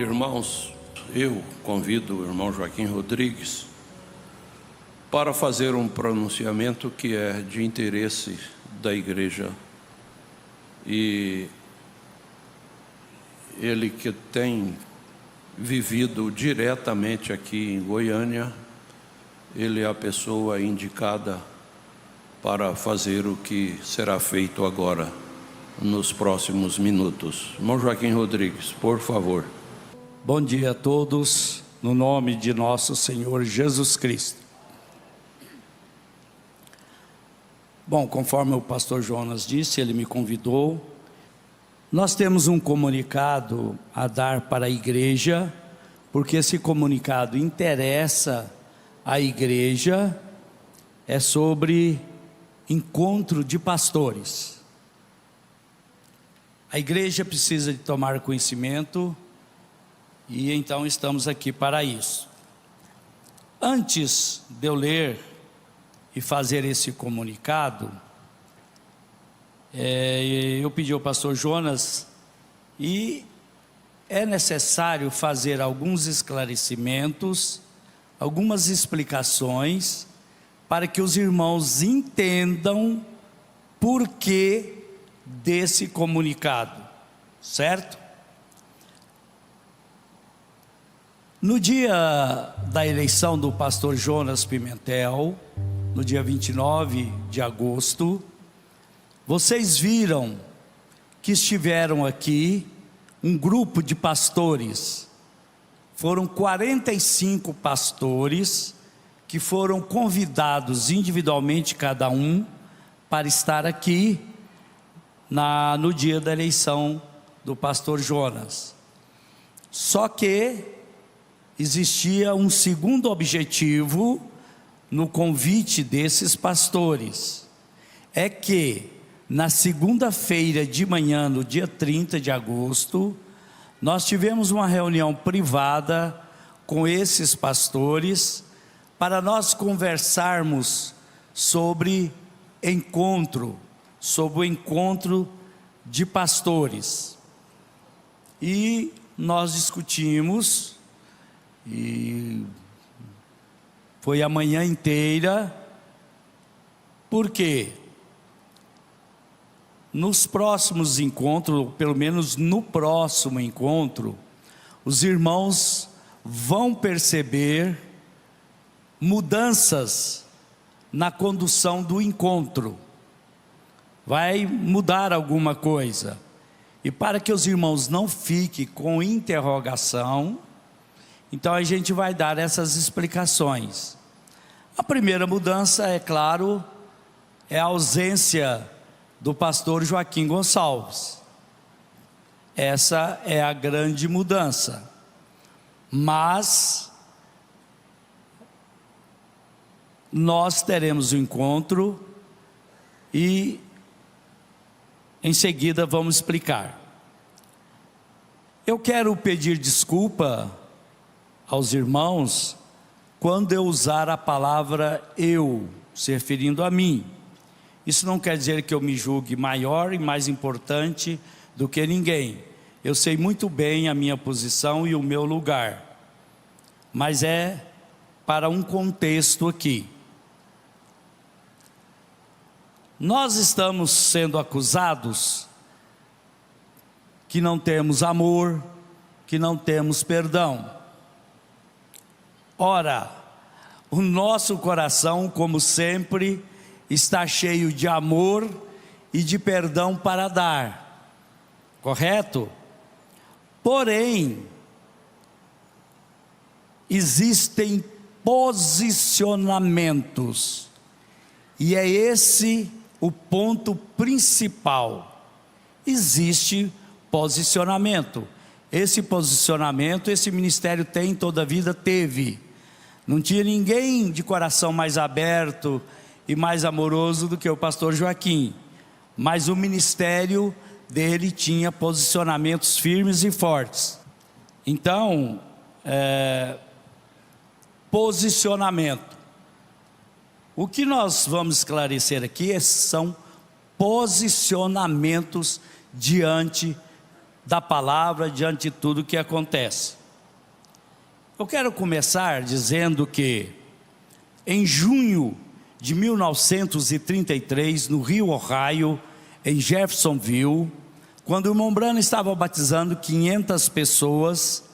Irmãos, eu convido o irmão Joaquim Rodrigues para fazer um pronunciamento que é de interesse da igreja. E ele que tem vivido diretamente aqui em Goiânia, ele é a pessoa indicada para fazer o que será feito agora, nos próximos minutos. Irmão Joaquim Rodrigues, por favor. Bom dia a todos, no nome de nosso Senhor Jesus Cristo. Bom, conforme o pastor Jonas disse, ele me convidou. Nós temos um comunicado a dar para a igreja, porque esse comunicado interessa a igreja, é sobre encontro de pastores. A igreja precisa de tomar conhecimento e então estamos aqui para isso. Antes de eu ler e fazer esse comunicado, eu pedi ao pastor Jonas, e é necessário fazer alguns esclarecimentos, algumas explicações, para que os irmãos entendam por que desse comunicado, certo? No dia da eleição do pastor Jonas Pimentel, no dia 29 de agosto, vocês viram que estiveram aqui um grupo de pastores. Foram 45 pastores que foram convidados individualmente, cada um, para estar aqui no dia da eleição do pastor Jonas. Só que existia um segundo objetivo no convite desses pastores. É que na segunda-feira de manhã, no dia 30 de agosto, nós tivemos uma reunião privada com esses pastores para nós conversarmos sobre o encontro de pastores. E nós discutimos, e foi a manhã inteira. Por quê? Nos próximos encontros, pelo menos no próximo encontro, os irmãos vão perceber mudanças na condução do encontro. Vai mudar alguma coisa. E para que os irmãos não fiquem com interrogação, então a gente vai dar essas explicações. A primeira mudança, é claro, é a ausência do pastor Joaquim Gonçalves. Essa é a grande mudança. Mas nós teremos um encontro e em seguida vamos explicar. Eu quero pedir desculpa aos irmãos quando eu usar a palavra eu, se referindo a mim. Isso não quer dizer que eu me julgue maior e mais importante do que ninguém. Eu sei muito bem a minha posição e o meu lugar, mas é para um contexto aqui. Nós estamos sendo acusados que não temos amor, que não temos perdão. Ora, o nosso coração, como sempre, está cheio de amor e de perdão para dar, correto? Porém, existem posicionamentos, e é esse o ponto principal. Existe posicionamento. Esse posicionamento, esse ministério tem, toda a vida teve. Não tinha ninguém de coração mais aberto e mais amoroso do que o pastor Joaquim, mas o ministério dele tinha posicionamentos firmes e fortes. Então, posicionamento. O que nós vamos esclarecer aqui são posicionamentos diante da palavra diante de tudo que acontece. Eu quero começar dizendo que em junho de 1933, no Rio Ohio, em Jeffersonville, quando o irmão Branham estava batizando 500 pessoas,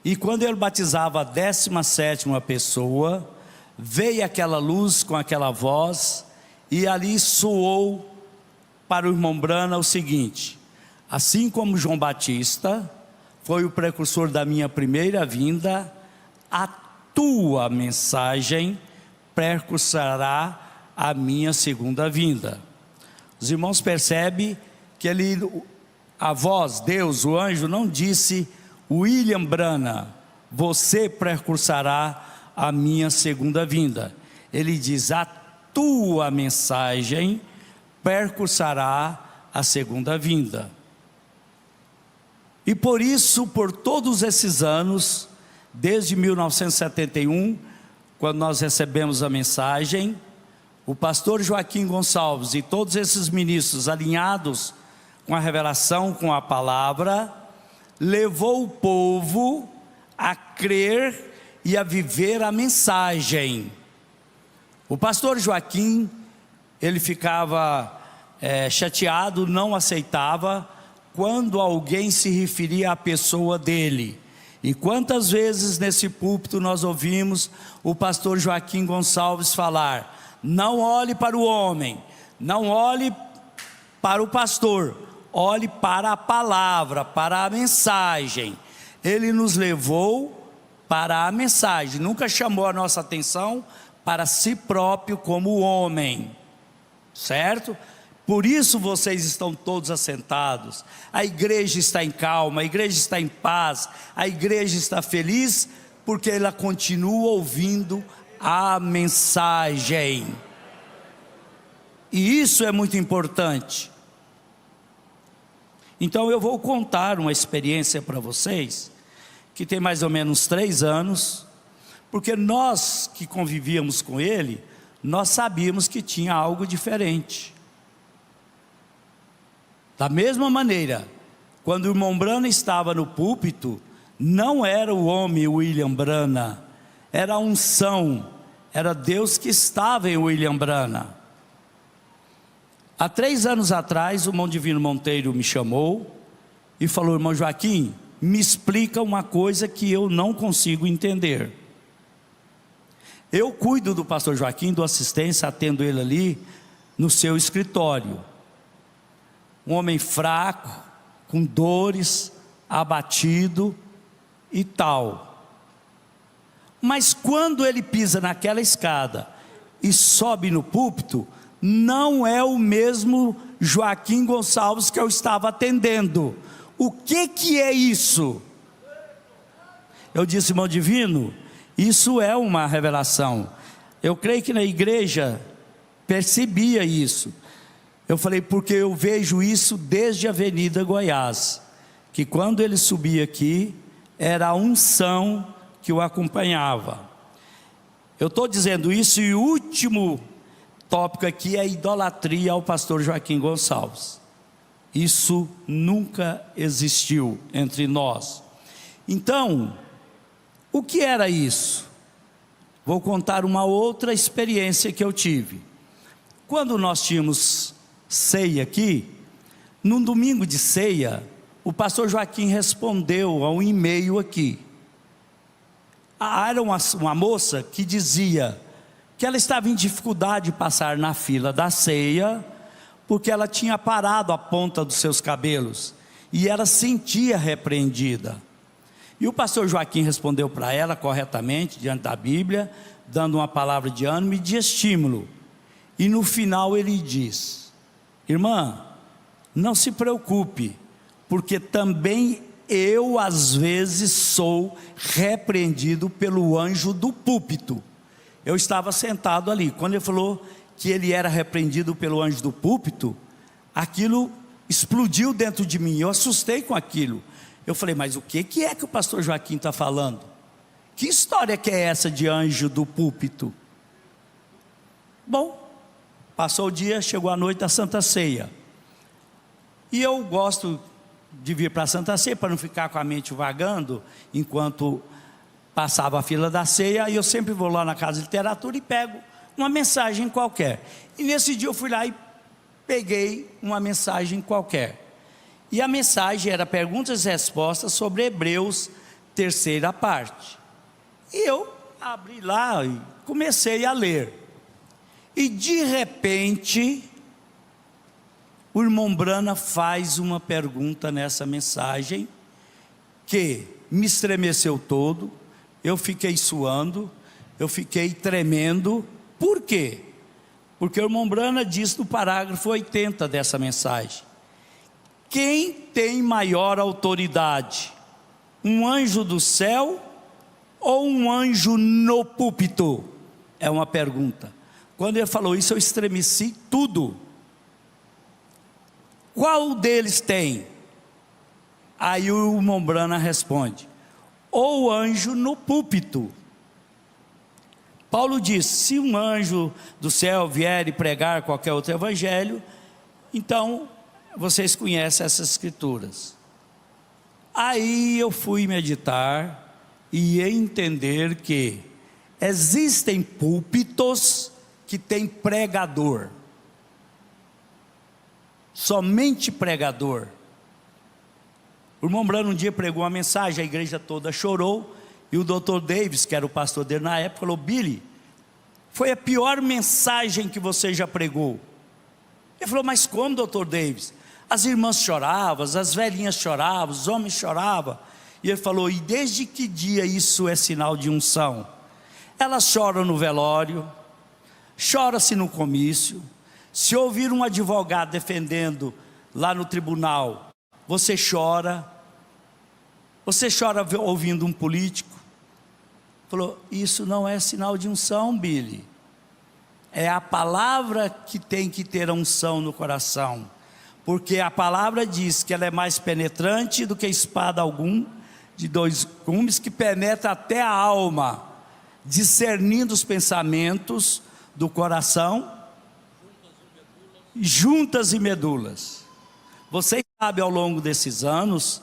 e quando ele batizava a 17ª pessoa, veio aquela luz com aquela voz, e ali soou para o irmão Branham o seguinte: assim como João Batista foi o precursor da minha primeira vinda, a tua mensagem precursará a minha segunda vinda. Os irmãos percebem que a voz, Deus, o anjo, não disse: William Branham, você precursará a minha segunda vinda. Ele diz: a tua mensagem precursará a segunda vinda. E por isso, por todos esses anos, desde 1971, quando nós recebemos a mensagem, o pastor Joaquim Gonçalves e todos esses ministros alinhados com a revelação, com a palavra, levou o povo a crer e a viver a mensagem. O pastor Joaquim, ele ficava chateado, não aceitava quando alguém se referia à pessoa dele. E quantas vezes nesse púlpito nós ouvimos o pastor Joaquim Gonçalves falar: não olhe para o homem, não olhe para o pastor, olhe para a palavra, para a mensagem. Ele nos levou para a mensagem, nunca chamou a nossa atenção para si próprio como homem, certo? Por isso vocês estão todos assentados, a igreja está em calma, a igreja está em paz, a igreja está feliz, porque ela continua ouvindo a mensagem. E isso é muito importante. Então eu vou contar uma experiência para vocês, que tem mais ou menos 3 anos, porque nós que convivíamos com ele, nós sabíamos que tinha algo diferente. Da mesma maneira, quando o irmão Branham estava no púlpito, não era o homem William Branham, era a unção, era Deus que estava em William Branham. Há 3 anos atrás, o irmão Divino Monteiro me chamou e falou: irmão Joaquim, me explica uma coisa que eu não consigo entender. Eu cuido do pastor Joaquim, dou assistência, atendo ele ali no seu escritório. Um homem fraco, com dores, abatido e tal. Mas quando ele pisa naquela escada e sobe no púlpito, não é o mesmo Joaquim Gonçalves que eu estava atendendo. O que é isso? Eu disse: irmão Divino, isso é uma revelação. Eu creio que na igreja percebia isso. Eu falei: porque eu vejo isso desde a Avenida Goiás, que quando ele subia aqui, era a unção que o acompanhava. Eu estou dizendo isso, e o último tópico aqui é a idolatria ao pastor Joaquim Gonçalves. Isso nunca existiu entre nós. Então, o que era isso? Vou contar uma outra experiência que eu tive. Quando nós tínhamos ceia aqui, num domingo de ceia, o pastor Joaquim respondeu a um e-mail aqui. Era uma moça que dizia que ela estava em dificuldade de passar na fila da ceia, porque ela tinha parado a ponta dos seus cabelos, e ela sentia repreendida. E o pastor Joaquim respondeu para ela corretamente, diante da Bíblia, dando uma palavra de ânimo e de estímulo. E no final ele diz: irmã, não se preocupe, porque também eu às vezes sou repreendido pelo anjo do púlpito. Eu estava sentado ali, quando ele falou que ele era repreendido pelo anjo do púlpito, aquilo explodiu dentro de mim, eu assustei com aquilo. Eu falei: mas o que é que o pastor Joaquim está falando? Que história que é essa de anjo do púlpito? Bom, passou o dia, chegou a noite da Santa Ceia, e eu gosto de vir para a Santa Ceia, para não ficar com a mente vagando, enquanto passava a fila da ceia, e eu sempre vou lá na Casa de Literatura e pego uma mensagem qualquer. E nesse dia eu fui lá e peguei uma mensagem qualquer. E a mensagem era perguntas e respostas sobre Hebreus, terceira parte. E eu abri lá e comecei a ler. E de repente, o irmão Brana faz uma pergunta nessa mensagem, que me estremeceu todo, eu fiquei suando, eu fiquei tremendo. Por quê? Porque o irmão Brana diz no parágrafo 80 dessa mensagem: quem tem maior autoridade, um anjo do céu ou um anjo no púlpito? É uma pergunta. Quando ele falou isso, eu estremeci tudo. Qual deles tem? Aí o irmão Brana responde: ou o anjo no púlpito. Paulo diz: se um anjo do céu vier e pregar qualquer outro evangelho, então vocês conhecem essas escrituras. Aí eu fui meditar e entender que existem púlpitos que tem pregador, somente pregador. O irmão Brano um dia pregou uma mensagem, a igreja toda chorou, e o Dr. Davis, que era o pastor dele na época, falou: Billy, foi a pior mensagem que você já pregou. Ele falou: mas como, Dr. Davis? As irmãs choravam, as velhinhas choravam, os homens choravam. E ele falou: e desde que dia isso é sinal de unção? Elas choram no velório, chora-se no comício. Se ouvir um advogado defendendo lá no tribunal, você chora ouvindo um político. Falou: isso não é sinal de unção, Billy. É a palavra que tem que ter a unção no coração, porque a palavra diz que ela é mais penetrante do que espada algum de dois gumes, que penetra até a alma, discernindo os pensamentos do coração, juntas e medulas. Vocês sabem ao longo desses anos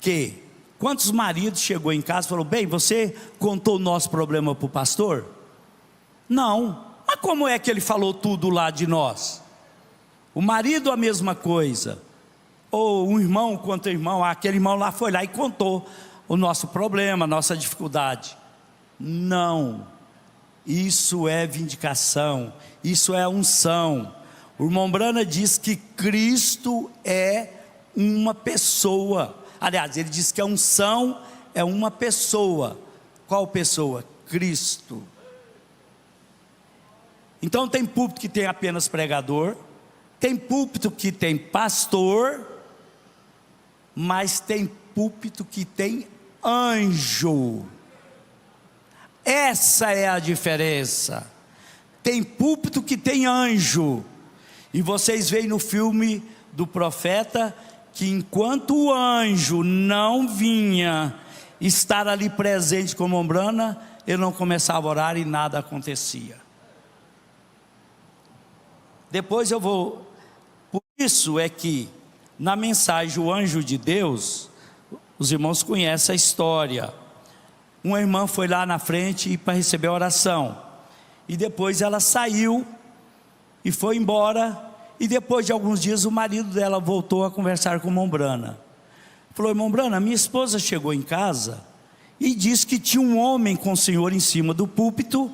que quantos maridos chegou em casa e falou: bem, você contou o nosso problema para o pastor? Não. Mas como é que ele falou tudo lá de nós? O marido a mesma coisa, ou um irmão contra irmão, aquele irmão lá foi lá e contou o nosso problema, a nossa dificuldade. Não, isso é vindicação, isso é unção. O irmão Brana diz que Cristo é uma pessoa. Aliás, ele diz que a unção é uma pessoa. Qual pessoa? Cristo. Então tem púlpito que tem apenas pregador, tem púlpito que tem pastor, mas tem púlpito que tem anjo. Essa é a diferença. Tem púlpito que tem anjo. E vocês veem no filme do profeta que enquanto o anjo não vinha estar ali presente com a irmã Brana, ele não começava a orar e nada acontecia. Depois eu vou... Por isso é que na mensagem O Anjo de Deus, os irmãos conhecem a história. Uma irmã foi lá na frente para receber a oração, e depois ela saiu e foi embora. E depois de alguns dias o marido dela voltou a conversar com o irmão Brana. Falou: irmão Brana, minha esposa chegou em casa e disse que tinha um homem com o senhor em cima do púlpito,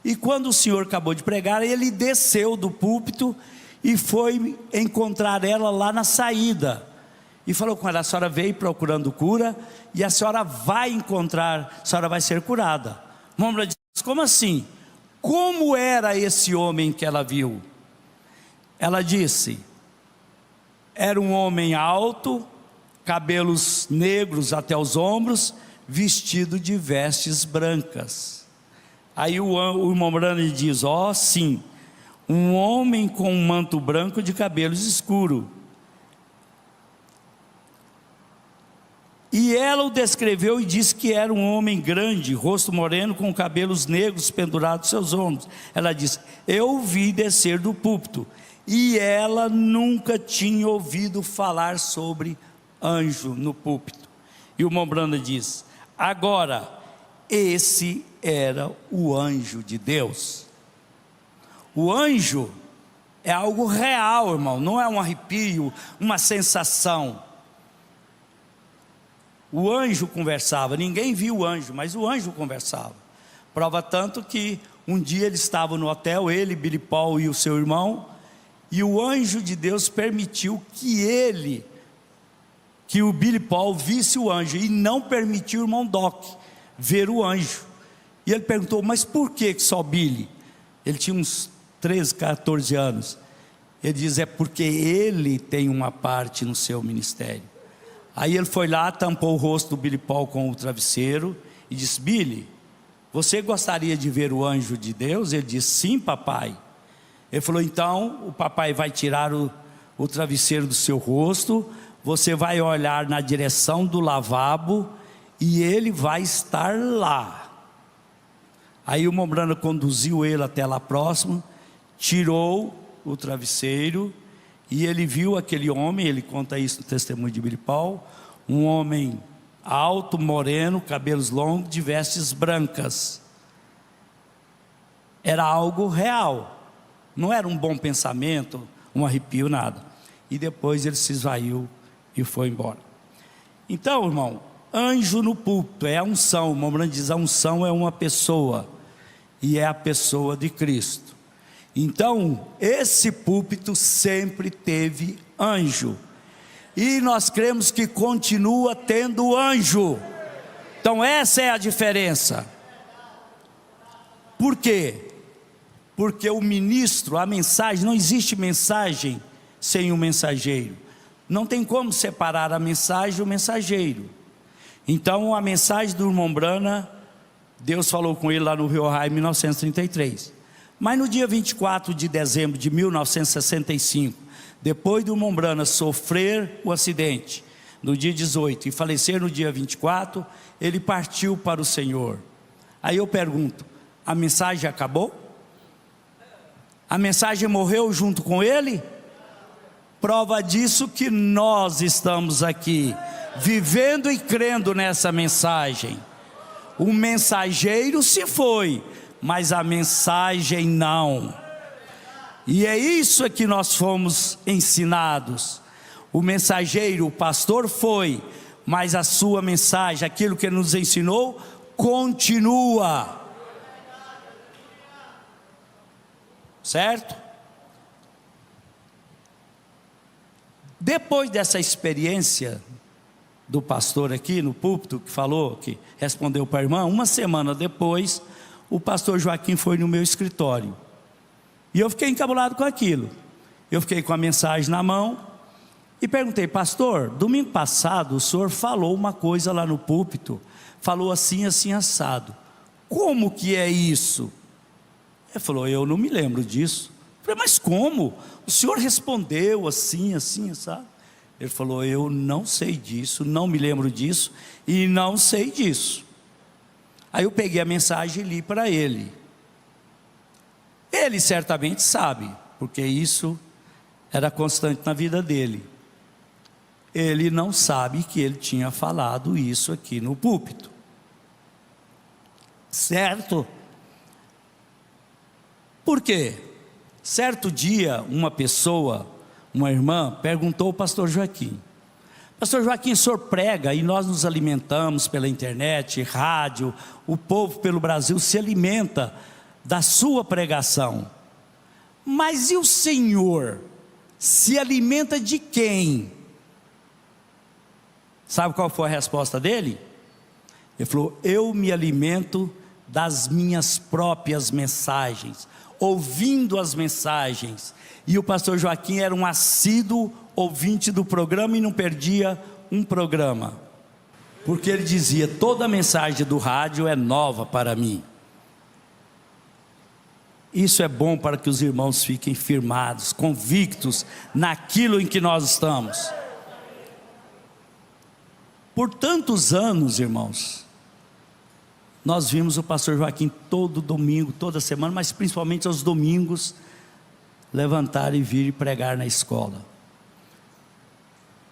e quando o senhor acabou de pregar, ele desceu do púlpito e foi encontrar ela lá na saída, e falou com ela: a senhora veio procurando cura, e a senhora vai encontrar, a senhora vai ser curada. O irmão Brana disse: como assim? Como era esse homem que ela viu? Ela disse: era um homem alto, cabelos negros até os ombros, vestido de vestes brancas. Aí o irmão Brana diz: ó, sim, um homem com um manto branco de cabelos escuros. E ela o descreveu e disse que era um homem grande, rosto moreno, com cabelos negros pendurados aos seus ombros. Ela disse: eu o vi descer do púlpito. E ela nunca tinha ouvido falar sobre anjo no púlpito. E o Mombrana diz: agora, esse era o anjo de Deus. O anjo é algo real, irmão, não é um arrepio, uma sensação. O anjo conversava, ninguém viu o anjo, mas o anjo conversava. Prova tanto que um dia eles estavam no hotel, ele, Billy Paul e o seu irmão, e o anjo de Deus permitiu que o Billy Paul visse o anjo, e não permitiu o irmão Doc ver o anjo. E ele perguntou: mas por que só Billy? Ele tinha uns 13, 14 anos. Ele diz: é porque ele tem uma parte no seu ministério. Aí ele foi lá, tampou o rosto do Billy Paul com o travesseiro e disse: Billy, você gostaria de ver o anjo de Deus? Ele disse: sim, papai. Ele falou: então o papai vai tirar o travesseiro do seu rosto, você vai olhar na direção do lavabo e ele vai estar lá. Aí o Mombrana conduziu ele até lá próximo, tirou o travesseiro e ele viu aquele homem. Ele conta isso no testemunho de Billy Paul, um homem alto, moreno, cabelos longos, de vestes brancas. Era algo real, não era um bom pensamento, um arrepio, nada. E depois ele se esvaiu e foi embora. Então, irmão, anjo no púlpito é a unção. O Mombrana diz: a unção é uma pessoa, e é a pessoa de Cristo. Então, esse púlpito sempre teve anjo, e nós cremos que continua tendo anjo. Então essa é a diferença. Por quê? Porque o ministro, a mensagem, não existe mensagem sem o mensageiro. Não tem como separar a mensagem do mensageiro. Então a mensagem do irmão Brana, Deus falou com ele lá no Rio Raio em 1933. Mas no dia 24 de dezembro de 1965, depois do irmão Brana sofrer o acidente no dia 18 e falecer no dia 24, ele partiu para o Senhor. Aí eu pergunto: a mensagem acabou? A mensagem morreu junto com ele? Prova disso que nós estamos aqui, vivendo e crendo nessa mensagem. O mensageiro se foi, mas a mensagem não. E é isso que nós fomos ensinados. O mensageiro, o pastor foi, mas a sua mensagem, aquilo que ele nos ensinou, continua. Certo? Depois dessa experiência do pastor aqui no púlpito, que falou, que respondeu para a irmã, uma semana depois, o pastor Joaquim foi no meu escritório. E eu fiquei encabulado com aquilo. Eu fiquei com a mensagem na mão e perguntei: pastor, domingo passado o senhor falou uma coisa lá no púlpito, falou assim, assim, assado. Como que é isso? Ele falou: eu não me lembro disso. Eu falei: mas como? O senhor respondeu assim, assim, assado. Ele falou: eu não sei disso, não me lembro disso e não sei disso. Aí eu peguei a mensagem e li para ele. Ele certamente sabe, porque isso era constante na vida dele. Ele não sabe que ele tinha falado isso aqui no púlpito. Certo? Por quê? Certo dia, uma pessoa, uma irmã, perguntou ao pastor Joaquim: pastor Joaquim, o senhor prega e nós nos alimentamos pela internet, rádio, o povo pelo Brasil se alimenta da sua pregação, mas e o senhor se alimenta de quem? Sabe qual foi a resposta dele? Ele falou: eu me alimento das minhas próprias mensagens, ouvindo as mensagens. E o pastor Joaquim era um assíduo ouvinte do programa e não perdia um programa, porque ele dizia: toda a mensagem do rádio é nova para mim. Isso é bom para que os irmãos fiquem firmados, convictos naquilo em que nós estamos. Por tantos anos, irmãos, nós vimos o pastor Joaquim todo domingo, toda semana, mas principalmente aos domingos, levantar e vir e pregar na escola.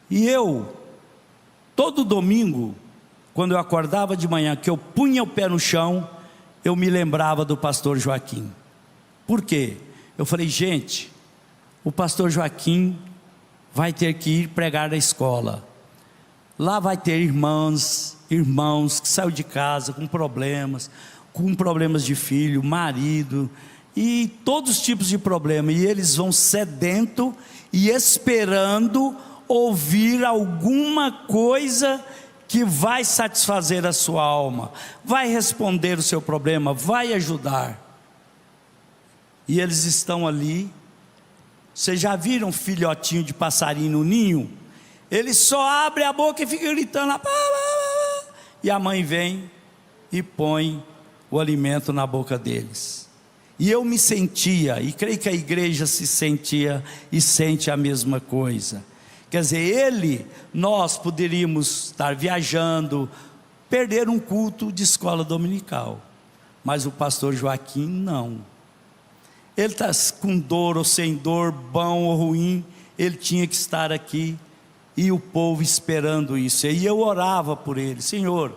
E eu todo domingo, quando eu acordava de manhã, que eu punha o pé no chão, eu me lembrava do pastor Joaquim. Por quê? Eu falei, gente, o pastor Joaquim vai ter que ir pregar na escola. Lá vai ter irmãos que saíram de casa com problemas de filho, marido, e todos os tipos de problemas, e eles vão sedento e esperando ouvir alguma coisa que vai satisfazer a sua alma, vai responder o seu problema, vai ajudar. E eles estão ali. Vocês já viram filhotinho de passarinho no ninho? Ele só abre a boca e fica gritando, e a mãe vem e põe o alimento na boca deles. E eu me sentia, e creio que a igreja se sentia e sente a mesma coisa. Quer dizer, nós poderíamos estar viajando, perder um culto de escola dominical, mas o pastor Joaquim não. Ele está com dor ou sem dor, bom ou ruim, ele tinha que estar aqui, e o povo esperando isso. E eu orava por ele, Senhor,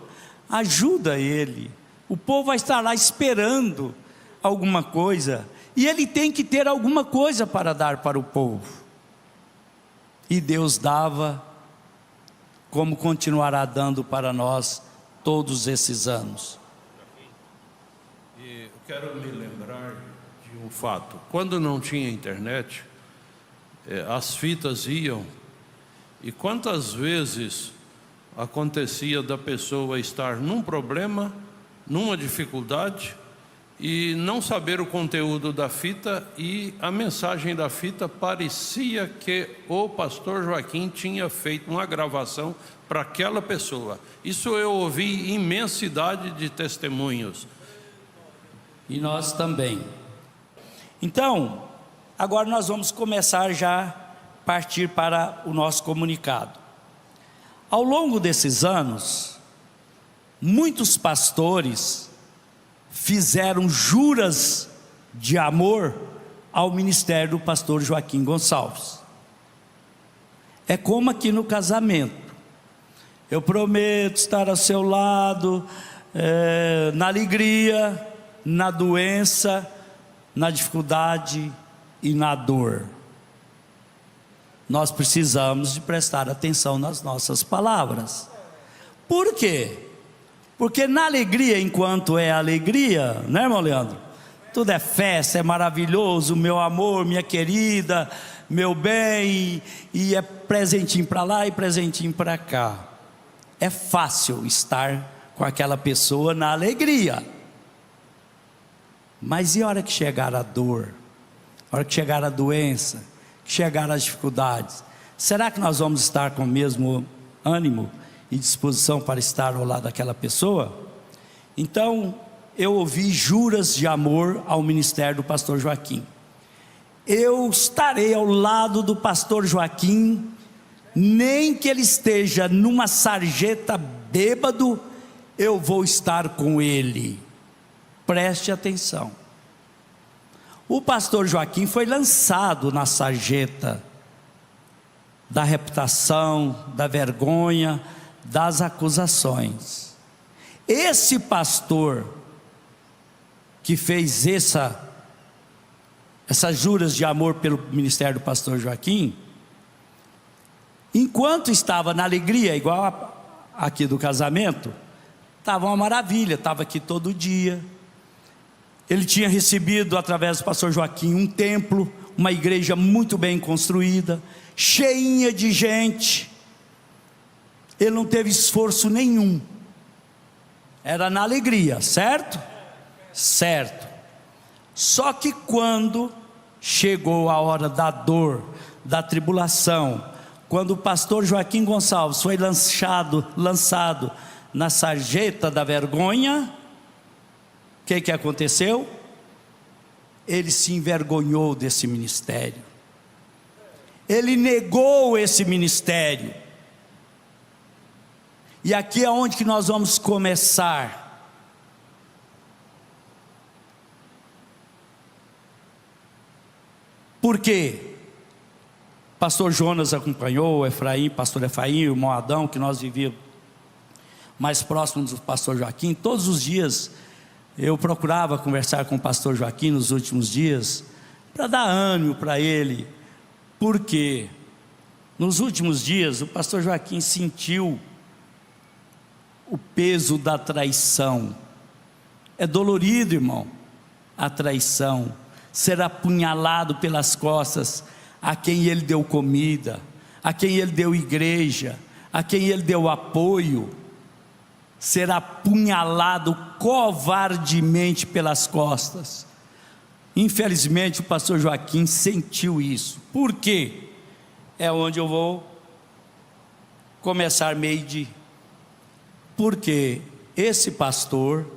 ajuda ele, o povo vai estar lá esperando alguma coisa, e ele tem que ter alguma coisa para dar para o povo. E Deus dava, como continuará dando para nós todos esses anos. E eu quero me lembrar de um fato. Quando não tinha internet, as fitas iam, e quantas vezes acontecia da pessoa estar num problema, numa dificuldade, e não saber o conteúdo da fita, e a mensagem da fita parecia que o pastor Joaquim tinha feito uma gravação para aquela pessoa. Isso eu ouvi imensidade de testemunhos. E nós também. Então, agora nós vamos começar já partir para o nosso comunicado. Ao longo desses anos, muitos pastores fizeram juras de amor ao ministério do pastor Joaquim Gonçalves. É como aqui no casamento: eu prometo estar ao seu lado, na alegria, na doença, na dificuldade e na dor. Nós precisamos de prestar atenção nas nossas palavras. Por quê? Porque na alegria, enquanto é alegria, né, irmão Leandro? Tudo é festa, é maravilhoso, meu amor, minha querida, meu bem, e é presentinho para lá e presentinho para cá. É fácil estar com aquela pessoa na alegria. Mas e a hora que chegar a dor? A hora que chegar a doença? Que chegar as dificuldades? Será que nós vamos estar com o mesmo ânimo e disposição para estar ao lado daquela pessoa? Então, eu ouvi juras de amor ao ministério do pastor Joaquim. Eu estarei ao lado do pastor Joaquim, nem que ele esteja numa sarjeta bêbado, eu vou estar com ele. Preste atenção. O pastor Joaquim foi lançado na sarjeta da reputação, da vergonha, das acusações. Esse pastor que fez essas juras de amor pelo ministério do pastor Joaquim, enquanto estava na alegria, igual aqui do casamento, estava uma maravilha, estava aqui todo dia. Ele tinha recebido através do pastor Joaquim um templo, uma igreja muito bem construída, cheinha de gente. Ele não teve esforço nenhum, era na alegria, certo? Certo. Só que quando chegou a hora da dor, da tribulação, quando o pastor Joaquim Gonçalves foi lançado na sarjeta da vergonha, o que aconteceu? Ele se envergonhou desse ministério, ele negou esse ministério. E aqui é onde que nós vamos começar. Por quê? Pastor Jonas acompanhou, Efraim, pastor Efraim, o irmão Adão, que nós vivíamos mais próximos do pastor Joaquim. Todos os dias eu procurava conversar com o pastor Joaquim nos últimos dias, para dar ânimo para ele, porque nos últimos dias o pastor Joaquim sentiu o peso da traição. É dolorido, irmão, a traição, ser apunhalado pelas costas a quem ele deu comida, a quem ele deu igreja, a quem ele deu apoio, ser apunhalado covardemente pelas costas. Infelizmente o pastor Joaquim sentiu isso. Por quê? É onde eu vou começar meio de... Porque esse pastor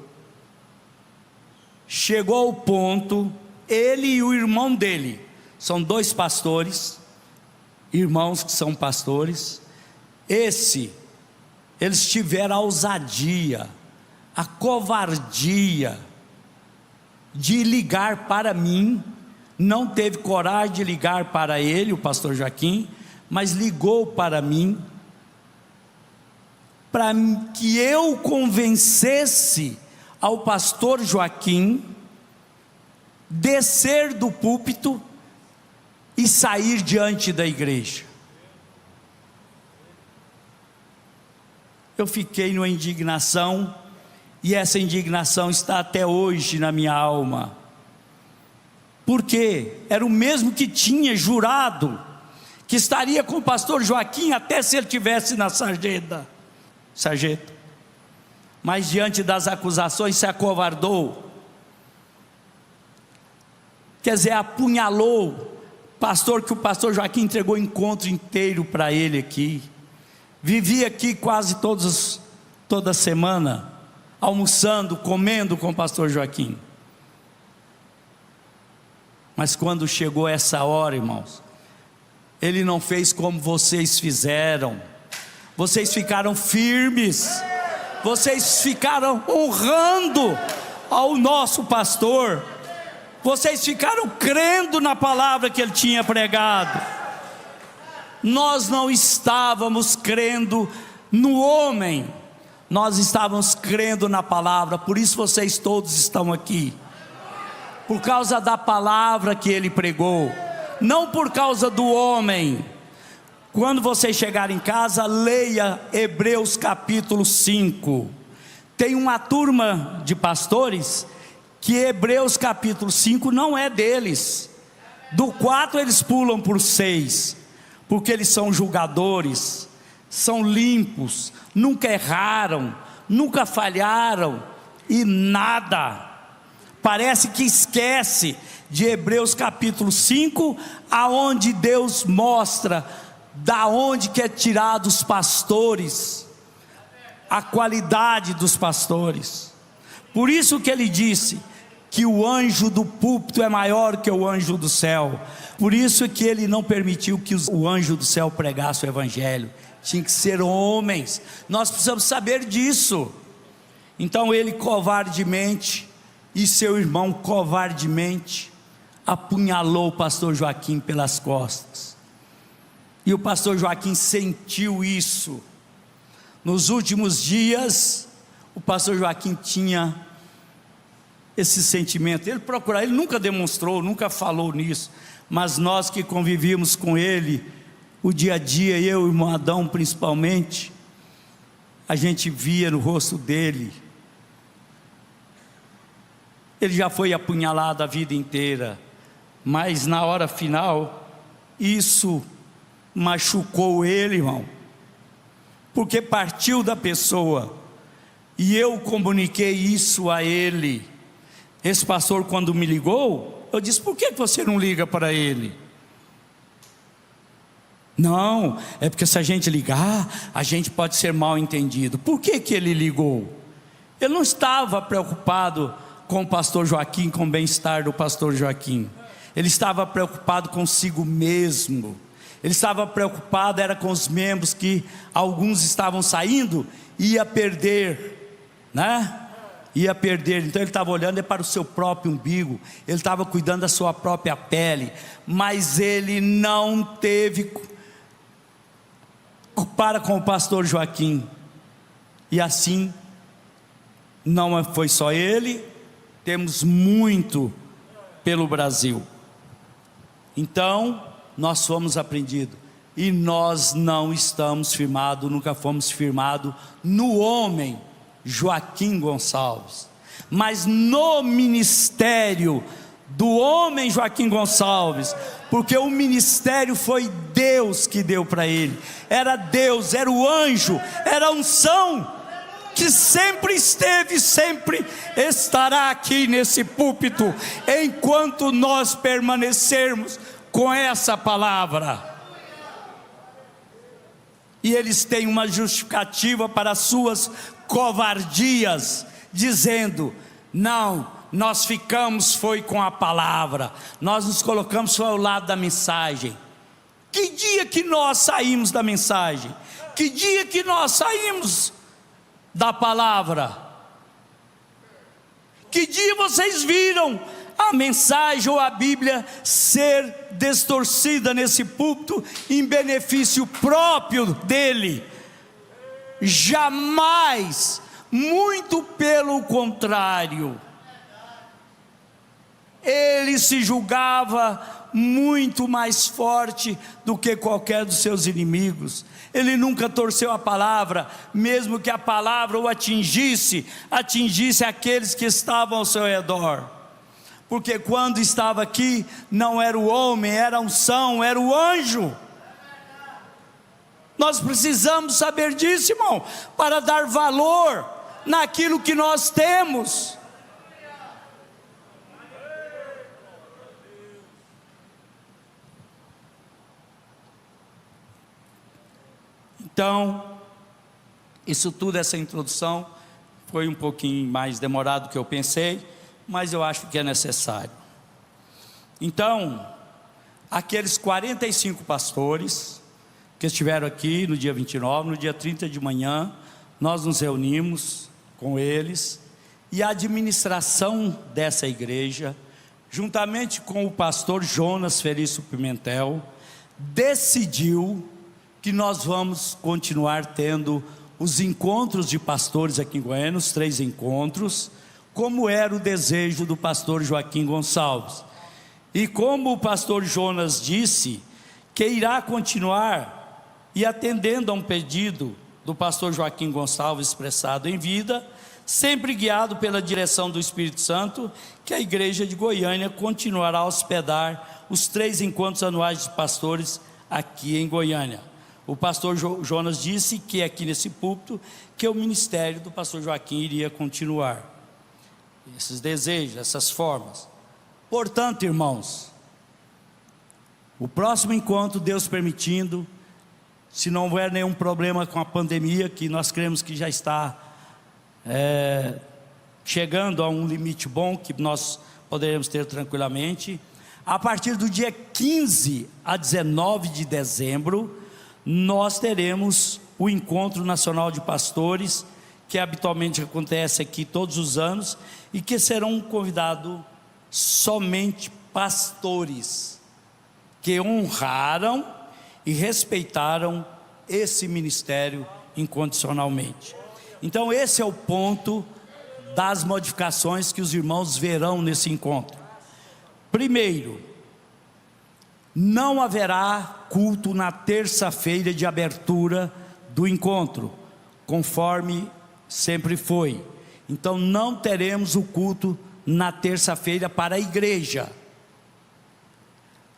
chegou ao ponto, ele e o irmão dele, são dois pastores, irmãos que são pastores, eles tiveram a ousadia, a covardia de ligar para mim, não teve coragem de ligar para ele, o pastor Joaquim, mas ligou para mim, para que eu convencesse ao pastor Joaquim descer do púlpito e sair diante da igreja. Eu fiquei numa indignação, e essa indignação está até hoje na minha alma, porque era o mesmo que tinha jurado que estaria com o pastor Joaquim até se ele tivesse na sarjeta, mas diante das acusações se acovardou, quer dizer, apunhalou pastor, que o pastor Joaquim entregou o encontro inteiro para ele aqui, vivia aqui quase toda semana, almoçando, comendo com o pastor Joaquim. Mas quando chegou essa hora, irmãos, ele não fez como vocês fizeram. Vocês ficaram firmes, vocês ficaram honrando ao nosso pastor, vocês ficaram crendo na palavra que ele tinha pregado. Nós não estávamos crendo no homem, nós estávamos crendo na palavra. Por isso vocês todos estão aqui, por causa da palavra que ele pregou, não por causa do homem. Quando vocês chegarem em casa, leia Hebreus capítulo 5. Tem uma turma de pastores que Hebreus capítulo 5 não é deles. Do 4 eles pulam por 6, porque eles são julgadores, são limpos, nunca erraram, nunca falharam e nada. Parece que esquece de Hebreus capítulo 5, aonde Deus mostra da onde que é tirado os pastores, a qualidade dos pastores. Por isso que ele disse que o anjo do púlpito é maior que o anjo do céu. Por isso que ele não permitiu que o anjo do céu pregasse o evangelho. Tinha que ser homens. Nós precisamos saber disso. Então ele covardemente, e seu irmão covardemente, apunhalou o pastor Joaquim pelas costas. E o pastor Joaquim sentiu isso. Nos últimos dias, o pastor Joaquim tinha esse sentimento. Ele nunca demonstrou, nunca falou nisso, mas nós que convivíamos com ele o dia a dia, eu e o irmão Adão principalmente, a gente via no rosto dele. Ele já foi apunhalado a vida inteira, mas na hora final isso machucou ele, irmão, porque partiu da pessoa. E eu comuniquei isso a ele. Esse pastor, quando me ligou, eu disse: por que você não liga para ele? Não, é porque se a gente ligar, a gente pode ser mal entendido. Por que ele ligou? Ele não estava preocupado com o pastor Joaquim, com o bem-estar do pastor Joaquim. Ele estava preocupado consigo mesmo. Ele estava preocupado, era com os membros que alguns estavam saindo, ia perder, né? ia perder. Então ele estava olhando para o seu próprio umbigo, ele estava cuidando da sua própria pele, mas ele não teve para com o pastor Joaquim. E assim, não foi só ele, temos muito pelo Brasil. Então nós fomos aprendidos, e nós não estamos firmados, nunca fomos firmados no homem Joaquim Gonçalves, mas no ministério do homem Joaquim Gonçalves, porque o ministério foi Deus que deu para ele, era Deus, era o anjo, era a unção que sempre esteve, sempre estará aqui nesse púlpito, enquanto nós permanecermos com essa palavra. E eles têm uma justificativa para as suas covardias, dizendo: não, nós ficamos foi com a palavra, nós nos colocamos foi ao lado da mensagem. Que dia que nós saímos da mensagem? Que dia que nós saímos da palavra? Que dia vocês viram a mensagem ou a Bíblia ser distorcida nesse púlpito em benefício próprio dele? Jamais, muito pelo contrário. Ele se julgava muito mais forte do que qualquer dos seus inimigos. Ele nunca torceu a palavra, mesmo que a palavra o atingisse aqueles que estavam ao seu redor. Porque quando estava aqui, não era o homem, era a unção, era o anjo. Nós precisamos saber disso, irmão, para dar valor naquilo que nós temos. Então, isso tudo, essa introdução, foi um pouquinho mais demorado do que eu pensei, mas eu acho que é necessário. Então, aqueles 45 pastores que estiveram aqui no dia 29, no dia 30 de manhã, nós nos reunimos com eles, e a administração dessa igreja, juntamente com o pastor Jonas Felício Pimentel, decidiu que nós vamos continuar tendo os encontros de pastores aqui em Goiânia, os 3 encontros, como era o desejo do pastor Joaquim Gonçalves. E como o pastor Jonas disse, que irá continuar, e atendendo a um pedido do pastor Joaquim Gonçalves expressado em vida, sempre guiado pela direção do Espírito Santo, que a igreja de Goiânia continuará a hospedar os 3 encontros anuais de pastores aqui em Goiânia. O pastor Jonas disse que aqui nesse púlpito, que o ministério do pastor Joaquim iria continuar. Esses desejos, essas formas. Portanto, irmãos, o próximo encontro, Deus permitindo, se não houver nenhum problema com a pandemia, que nós cremos que já está chegando a um limite bom, que nós poderemos ter tranquilamente, a partir do dia 15 a 19 de dezembro, nós teremos o Encontro Nacional de Pastores, que habitualmente acontece aqui todos os anos, e que serão convidados somente pastores, que honraram e respeitaram esse ministério incondicionalmente. Então esse é o ponto das modificações que os irmãos verão nesse encontro. Primeiro, não haverá culto na terça-feira de abertura do encontro, conforme sempre foi. Então não teremos o culto na terça-feira para a igreja,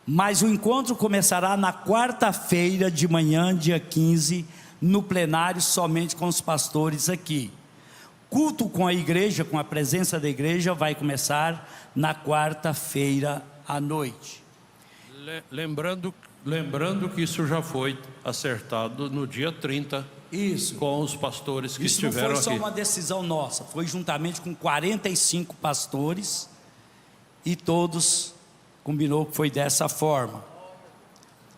mas o encontro começará na quarta-feira de manhã, dia 15, no plenário, somente com os pastores aqui. Culto com a igreja, com a presença da igreja, vai começar na quarta-feira à noite. Lembrando que isso já foi acertado no dia 30. Isso. Com os pastores que estiveram aqui. Isso não foi só uma decisão nossa, foi juntamente com 45 pastores, e todos combinou que foi dessa forma.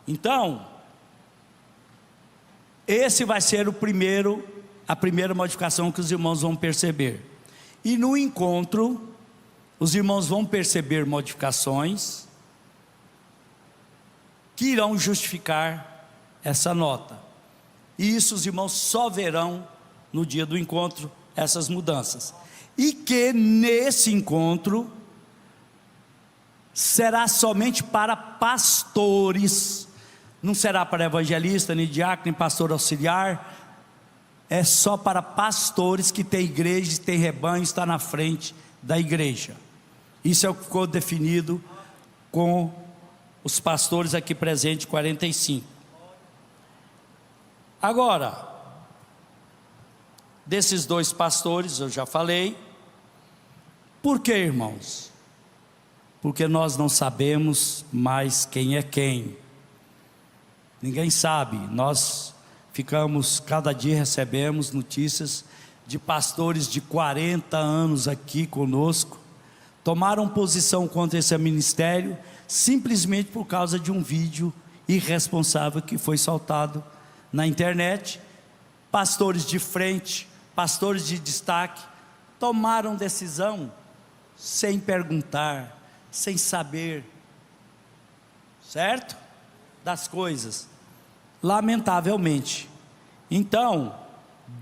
Então, esse vai ser a primeira modificação que os irmãos vão perceber. E no encontro, os irmãos vão perceber modificações que irão justificar essa nota. E isso os irmãos só verão no dia do encontro, essas mudanças. E que nesse encontro será somente para pastores, não será para evangelista, nem diácono, nem pastor auxiliar, é só para pastores que tem igreja, tem rebanho, está na frente da igreja. Isso é o que ficou definido com os pastores aqui presentes, 45. Agora, desses 2 pastores, eu já falei. Por que, irmãos? Porque nós não sabemos mais quem é quem. Ninguém sabe. Nós ficamos, cada dia recebemos notícias de pastores de 40 anos aqui conosco, tomaram posição contra esse ministério, simplesmente por causa de um vídeo irresponsável que foi soltado na internet. Pastores de frente, pastores de destaque, tomaram decisão sem perguntar, sem saber, certo? Das coisas, lamentavelmente. Então,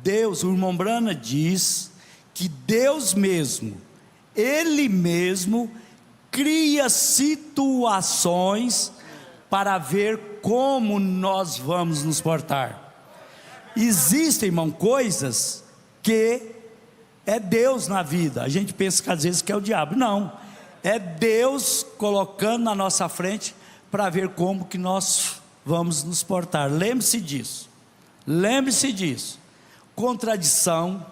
Deus, o irmão Brana diz que Deus mesmo, Ele mesmo, cria situações para ver como nós vamos nos portar. Existem, irmão, coisas que é Deus na vida. A gente pensa que às vezes que é o diabo. Não, é Deus colocando na nossa frente para ver como que nós vamos nos portar. Lembre-se disso. Lembre-se disso. Contradição.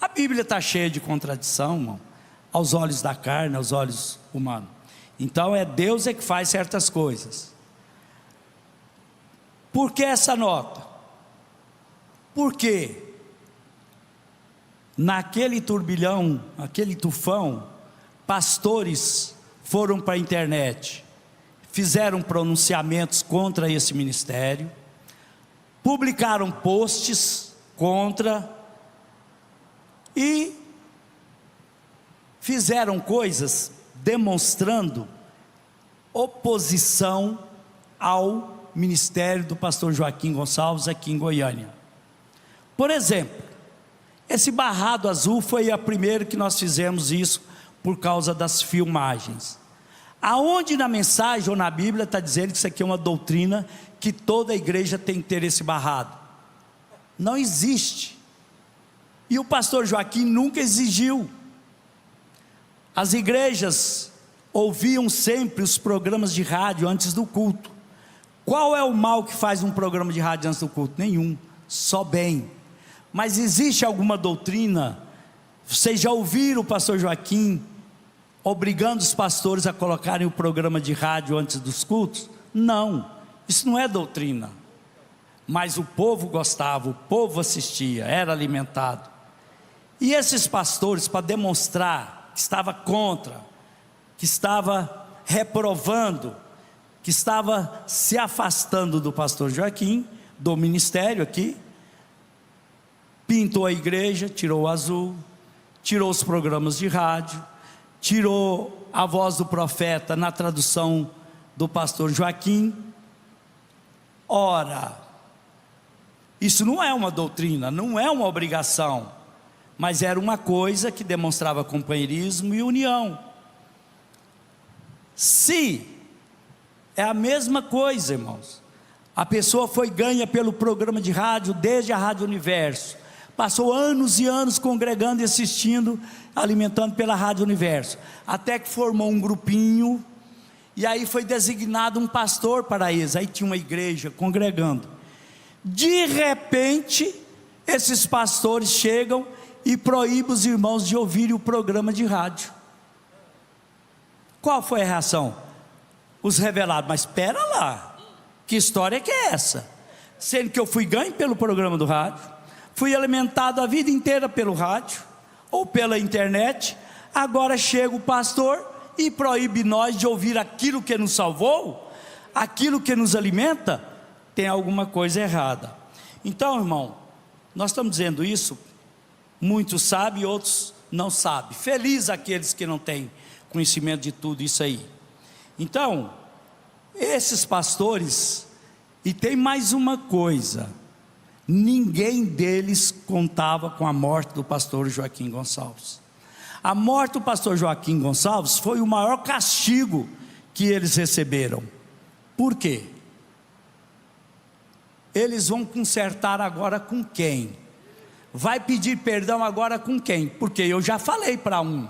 A Bíblia está cheia de contradição, irmão, aos olhos da carne, aos olhos humanos. Então é Deus que faz certas coisas. Por que essa nota? Porque naquele turbilhão, aquele tufão, pastores foram para a internet, fizeram pronunciamentos contra esse ministério, publicaram posts contra e fizeram coisas demonstrando oposição ao ministério do pastor Joaquim Gonçalves aqui em Goiânia. Por exemplo, esse barrado azul foi a primeira que nós fizemos isso por causa das filmagens. Aonde na mensagem ou na Bíblia está dizendo que isso aqui é uma doutrina que toda a igreja tem que ter esse barrado? Não existe. E o pastor Joaquim nunca exigiu. As igrejas ouviam sempre os programas de rádio antes do culto. Qual é o mal que faz um programa de rádio antes do culto? Nenhum, só bem. Mas existe alguma doutrina? Vocês já ouviram o pastor Joaquim obrigando os pastores a colocarem o programa de rádio antes dos cultos? Não, isso não é doutrina. Mas o povo gostava, o povo assistia, era alimentado. E esses pastores, para demonstrar que estava contra, que estava reprovando, que estava se afastando do pastor Joaquim, do ministério aqui, pintou a igreja, tirou o azul, tirou os programas de rádio, tirou a voz do profeta na tradução do pastor Joaquim. Ora, isso não é uma doutrina, não é uma obrigação, mas era uma coisa que demonstrava companheirismo e união. Se é a mesma coisa, irmãos, a pessoa foi ganha pelo programa de rádio, desde a Rádio Universo, passou anos e anos congregando e assistindo, alimentando pela Rádio Universo, até que formou um grupinho, e aí foi designado um pastor para eles, aí tinha uma igreja congregando. De repente, esses pastores chegam e proíbem os irmãos de ouvirem o programa de rádio. Qual foi a reação? Os revelados, mas espera lá, que história que é essa? Sendo que eu fui ganho pelo programa do rádio, fui alimentado a vida inteira pelo rádio, ou pela internet, agora chega o pastor e proíbe nós de ouvir aquilo que nos salvou, aquilo que nos alimenta. Tem alguma coisa errada. Então, irmão, nós estamos dizendo isso, muitos sabem, outros não sabe. Feliz aqueles que não têm conhecimento de tudo isso aí. Então, esses pastores, e tem mais uma coisa, ninguém deles contava com a morte do pastor Joaquim Gonçalves. A morte do pastor Joaquim Gonçalves foi o maior castigo que eles receberam. Por quê? Eles vão consertar agora com quem? Vai pedir perdão agora com quem? Porque eu já falei para um: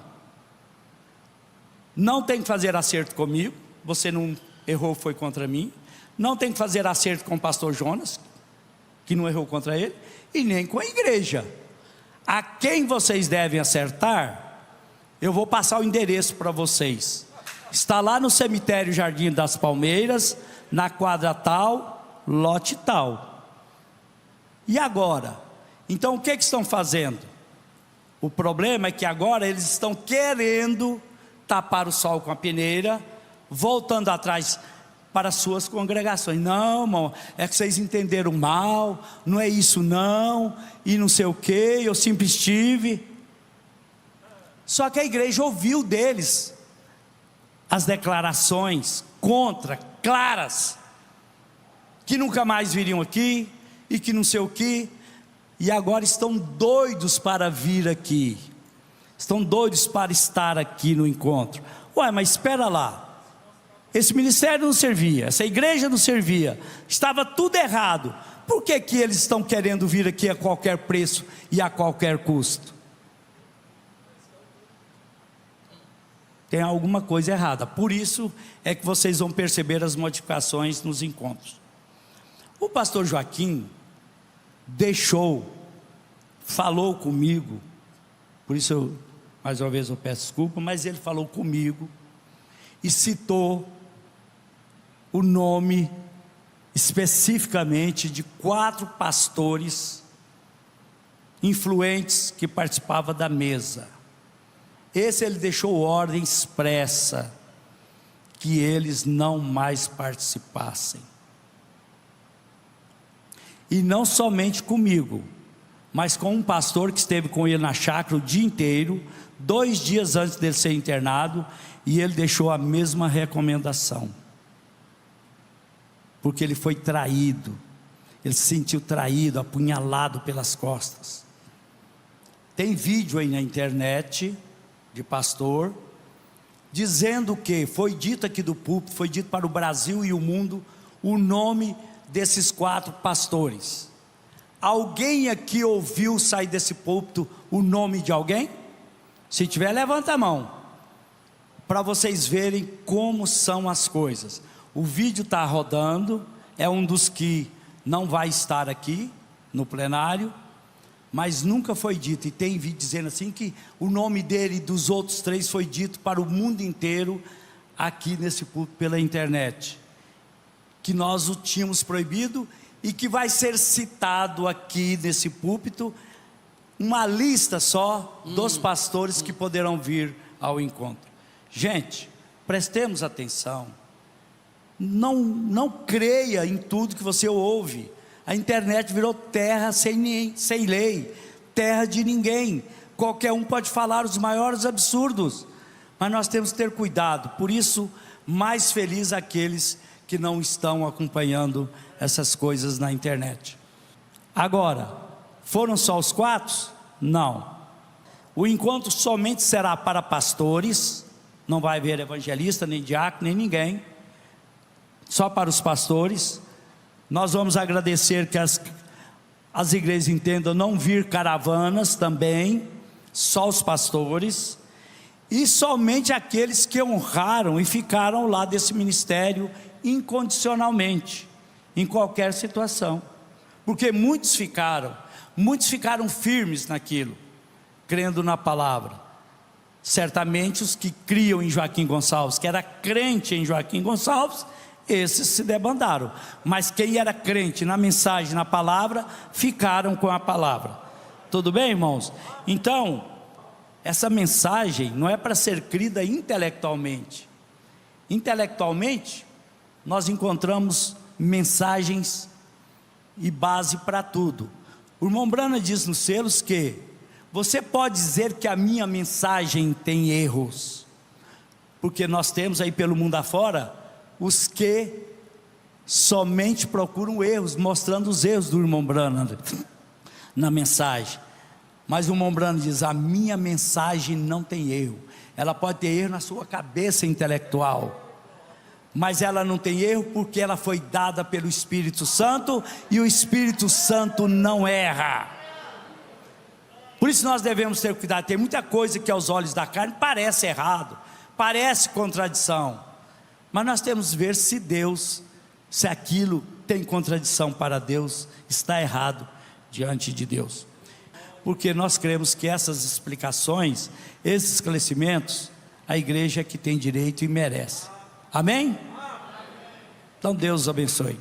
não tem que fazer acerto comigo, você não errou, foi contra mim. Não tem que fazer acerto com o pastor Jonas, que não errou contra ele, e nem com a igreja. A quem vocês devem acertar, eu vou passar o endereço para vocês. Está lá no cemitério Jardim das Palmeiras, na quadra tal, lote tal. E agora? Então o que estão fazendo? O problema é que agora eles estão querendo tapar o sol com a peneira, voltando atrás para as suas congregações. Não, irmão, é que vocês entenderam mal, não é isso não, e não sei o que, eu sempre estive. Só que a igreja ouviu deles as declarações contra, claras, que nunca mais viriam aqui, e que não sei o que, e agora estão doidos para vir aqui, estão doidos para estar aqui no encontro. Ué, mas espera lá, esse ministério não servia, essa igreja não servia, estava tudo errado, por que que eles estão querendo vir aqui a qualquer preço e a qualquer custo? Tem alguma coisa errada. Por isso é que vocês vão perceber as modificações nos encontros. O pastor Joaquim falou comigo, por isso mais uma vez eu peço desculpa, mas ele falou comigo e citou o nome especificamente de 4 pastores influentes que participavam da mesa. Esse ele deixou ordem expressa que eles não mais participassem. E não somente comigo, mas com um pastor que esteve com ele na chácara o dia inteiro, 2 dias antes dele ser internado, e ele deixou a mesma recomendação, porque ele foi traído, ele se sentiu traído, apunhalado pelas costas. Tem vídeo aí na internet de pastor dizendo que foi dito aqui do púlpito, foi dito para o Brasil e o mundo o nome desses 4 pastores. Alguém aqui ouviu sair desse púlpito o nome de alguém? Se tiver, levanta a mão, para vocês verem como são as coisas. O vídeo está rodando, é um dos que não vai estar aqui no plenário, mas nunca foi dito, e tem vídeo dizendo assim que o nome dele e dos outros 3 foi dito para o mundo inteiro, aqui nesse púlpito pela internet, que nós o tínhamos proibido, e que vai ser citado aqui nesse púlpito, uma lista só dos pastores que poderão vir ao encontro. Gente, prestemos atenção, não creia em tudo que você ouve. A internet virou terra sem lei, terra de ninguém, qualquer um pode falar os maiores absurdos, mas nós temos que ter cuidado. Por isso, mais feliz aqueles que não estão acompanhando essas coisas na internet. Agora, foram só os 4? Não, o encontro somente será para pastores, não vai haver evangelista, nem diácono, nem ninguém, só para os pastores. Nós vamos agradecer que as igrejas entendam não vir caravanas também, só os pastores, e somente aqueles que honraram e ficaram lá desse ministério incondicionalmente, em qualquer situação, porque muitos ficaram firmes naquilo, crendo na palavra. Certamente os que criam em Joaquim Gonçalves, que era crente em Joaquim Gonçalves, esses se debandaram, mas quem era crente na mensagem, na palavra, ficaram com a palavra. Tudo bem, irmãos? Então, essa mensagem não é para ser crida intelectualmente. Intelectualmente, nós encontramos mensagens e base para tudo. O irmão Brana diz nos selos que Você pode dizer que a minha mensagem tem erros, porque nós temos aí pelo mundo afora os que somente procuram erros, mostrando os erros do irmão Branham na mensagem. Mas o irmão Branham diz: a minha mensagem não tem erro. Ela pode ter erro na sua cabeça intelectual, mas ela não tem erro porque ela foi dada pelo Espírito Santo, e o Espírito Santo não erra. Por isso nós devemos ter cuidado. Tem muita coisa que aos olhos da carne parece errado, parece contradição, mas nós temos que ver se aquilo tem contradição para Deus, está errado diante de Deus. Porque nós cremos que essas explicações, esses esclarecimentos, a igreja é que tem direito e merece. Amém? Então Deus abençoe.